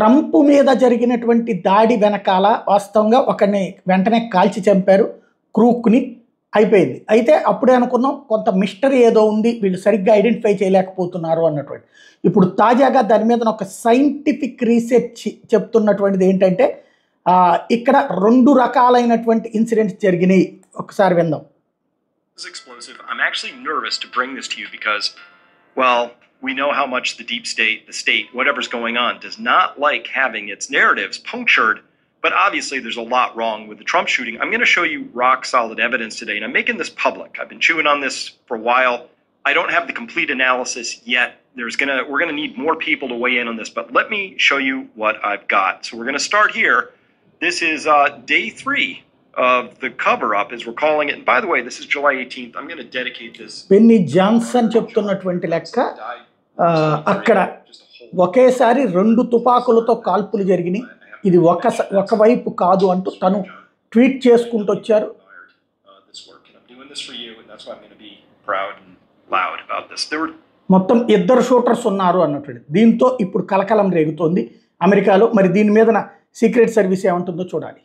Trump మీద జరిగినటువంటి దాడి వెనకాల వాస్తవంగా ఒకరిని వెంటనే కాల్చి చంపారు, క్రూక్ని, అయిపోయింది. అయితే అప్పుడే అనుకున్నాం కొంత మిస్టరీ ఏదో ఉంది, వీళ్ళు సరిగ్గా ఐడెంటిఫై చేయలేకపోతున్నారు అన్నటువంటి. ఇప్పుడు తాజాగా దాని మీద ఒక సైంటిఫిక్ రీసెర్చ్ చెప్తున్నటువంటిది ఏంటంటే ఇక్కడ 2 రకాలైనటువంటి ఇన్సిడెంట్స్ జరిగినాయి. ఒకసారి విందాం. Explosive. I'm actually nervous to bring this to you because, well, we know how much the deep state, the state, whatever's going on, does not like having its narratives punctured. But obviously, there's a lot wrong with the Trump shooting. I'm going to show you rock solid evidence today, and I'm making this public. I've been chewing on this for a while. I don't have the complete analysis yet. We're gonna need more people to weigh in on this, but let me show you what I've got. So we're going to start here. This is day 3 of the cover-up, as we're calling it. And by the way, this is July 18th. I'm going to dedicate this. Benny Johnson చెప్తున్నటువంటి లెక్క అక్కడ ఒకేసారి 2 తుపాకులతో కాల్పులు జరిగినాయి. ఇది ఒకవైపు కాదు అంటూ తను ట్వీట్ చేసుకుంటూ వచ్చారు. మొత్తం 2 షూటర్స్ ఉన్నారు అన్నట్టు. దీంతో ఇప్పుడు కలకలం రేగుతోంది అమెరికాలో. మరి దీని మీద సీక్రెట్ సర్వీస్ ఏమంటుందో చూడాలి.